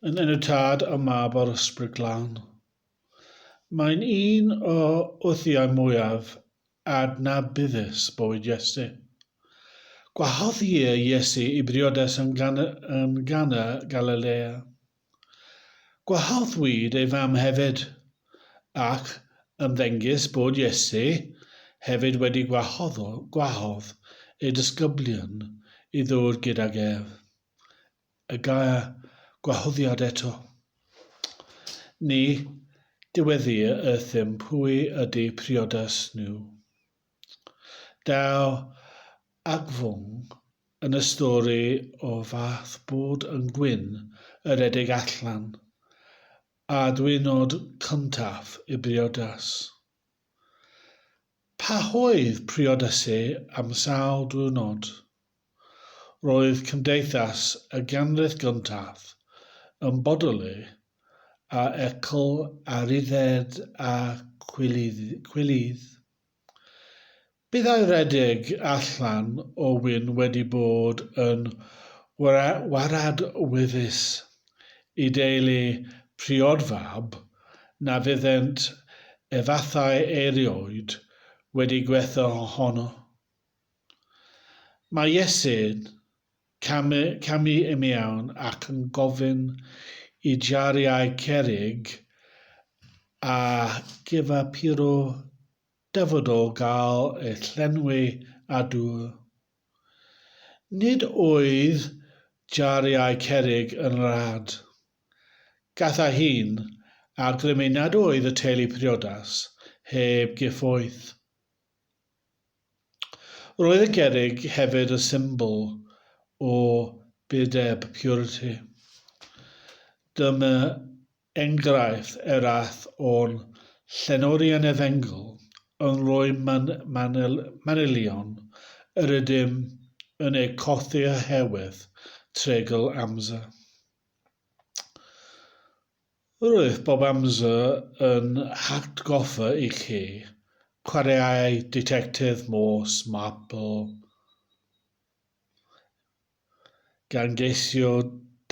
yn enwtad y mab o'r ysbryd glân. Mae'n un o wthiau mwyaf adnabyddus bywyd Iesu. Gwahoddir Iesu i briodas yn Gana Galilea. Gwahoddwyd ei fam hefyd, ac ymddengys bod Iesu hefyd wedi gwahodd ei disgyblion i ddod gydag ef. Y gair gwahoddiad eto. Ni diweddir y ddim pwy ydy priodas nhw. Daw agfwng yn y stori o fath bod yn gwyn y redig allan, a dwynod cyntaf i briodas. Pa oedd priodasu am sawl diwrnod? Roedd cymdeithas y ganrif gyntaf yn bodoli a ecl aridded a chwilydd. Bydd ei redig allan o wyn wedi bod yn waradwyddus i deulu priodfab na fyddent efallai erioed wedi gwetho ohono. Mae Iesu'n camu i mewn ac yn gofyn i jariau cerrig a gyfapuro dyfodol gael eu llenwi a dŵr. Nid oedd jariau cerrig yn rad. Gath a hun awgrymu nad oedd y teulu priodas heb gyffoeth. Roedd y cerrig hefyd y symbol o bydeb purity. Dyma enghraifft eraill o'n llenorion efengol yn rhoi manylion yr ydym yn ei cothi oherwydd treigl amser. Roedd bob amser yn hatgoffa i chi chwaraeau detective Morse Marple gan geisio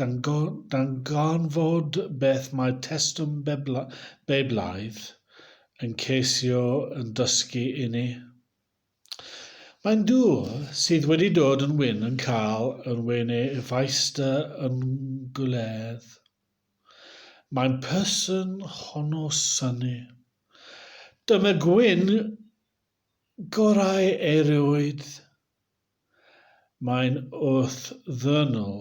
dangonfod beth mae testwn Beblaidd yn ceisio yn dysgu i ni. Mae'n dŵr sydd wedi dod yn wyn yn cael yn wyneb y feistr yn gwledd. Mae'n person honno synnu. Dyma gwyn gorau erioed. Mae'n wrthddynol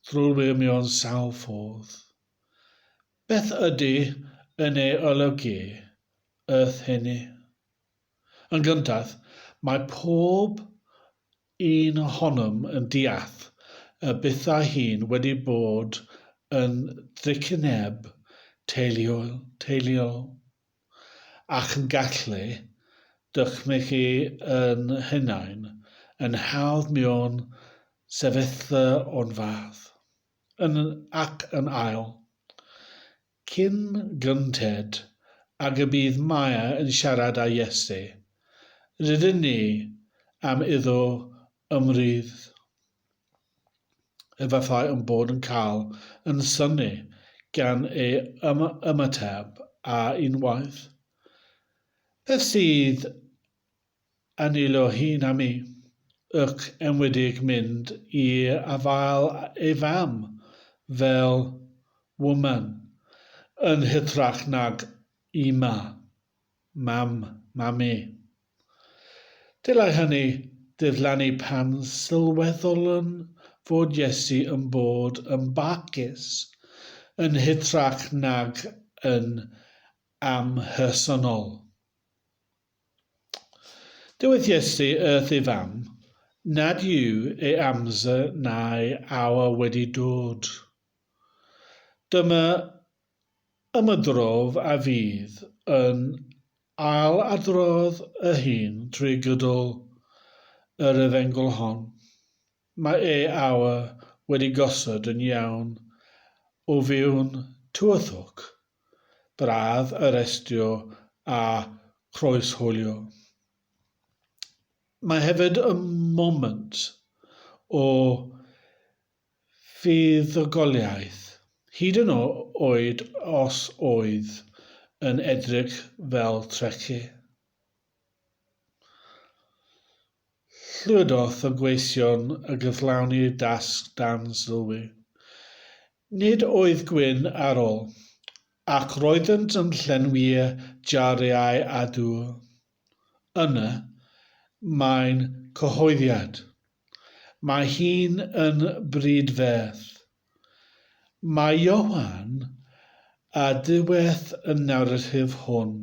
drwy'r mewn sawl ffordd. Beth ydy yn ei olygu hynny? Yn gyntaf, mae pob un ohonom yn deall y bethau hyn wedi bod yn ddicineb teuluol ac yn gallu dychmygu yn hunain yn hawdd mewn sefyllfa o'n fath. Ac yn ail, cyn gynted ac y bydd Maia yn siarad â Iesu, rydyn ni am iddo ymrydd. Efallai yn bod yn cael yn synnu gan ei ymateb a unwaith. Beth sydd yn ilo hun am i, ych enwedig mynd i'r afael ei fam fel woman yn hytrach nag ima, mami. Dylai hynny ddiflannu pan sylweddolyn fod Iesu yn bod yn bacus yn hytrach nag yn amhersonol. Dywedd Iesu wrth ei fam, nad yw ei amser na'i awr wedi dod. Dyma ymydrodd a fydd yn ailadrodd y hun trwy gydol yr efengol hon. Mae ei awr wedi gosod yn iawn o fewn tywyswch, braf arestio a croesholio. Mae hefyd y moment o fuddugoliaeth hyd yn oed os oedd yn edrych fel trechu. Llwydodd y gweision y gyflawni dasg dan sylwi. Nid oedd Gwyn ar ôl, ac roeddent yn llenwi'r jariau a dŵr. Yna, mae'n cyhoeddiad. Mae hi'n yn brydferth. Mae Ioan a diwedd y naratif hwn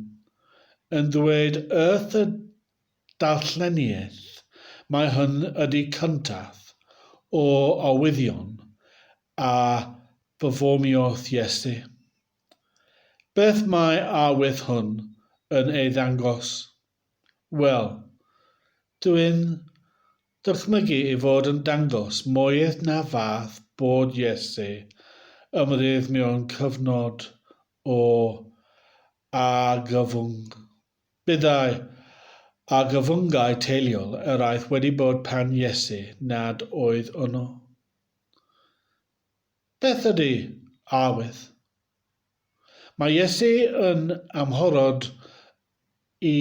yn dweud wrth y darlleniaeth mae hyn ydy cyntaf o awyddion a perfformiodd Iesu. Beth mae awydd hwn yn ei ddangos? Wel, dwi'n dychmygu i fod yn dangos mwy na fath bod Iesu ymrydd mewn cyfnod o argyfwng. Byddai argyfwngau teuluol eraill wedi bod pan Iesu nad oedd yno. Beth ydy awydd? Mae Iesu yn amhorod i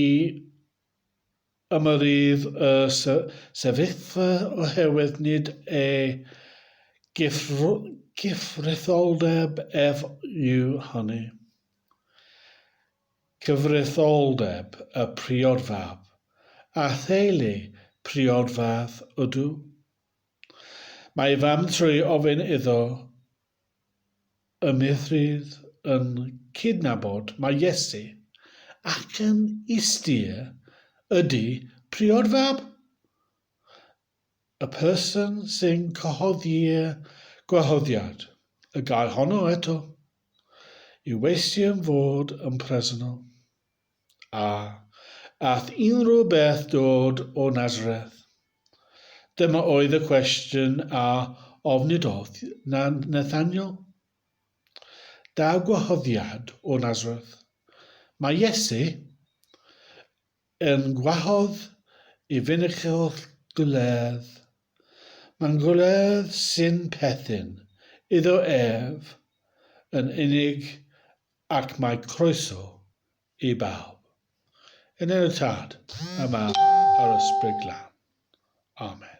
ymyrrydd y sefyllfa oherwydd nid ei gyfritholdeb ef yw hynny. Cyfritholdeb y priodfab a theulu priodfadd ydw. Mae fam trwy ofyn iddo ymyrrydd yn cydnabod mae Iesu ac yn istir ydy priodfab. Y person sy'n cyhoeddi'r gwahoddiad, y gair honno eto, yw weithio'n fod yn presennol. Ath unrhyw beth dod o Nazareth. Dyma oedd y cwestiwn a ofnydodd Nathaniel. Daw gwahoddiad o Nazareth. Mae Iesu yn gwahodd i fynychodd gwledd. Mae'n gwledd sy'n pethyn iddo ef yn unig ac mae croeso i bawb. Yn enw Tad, y Mab, a'r Ysbryd Glân. Amen.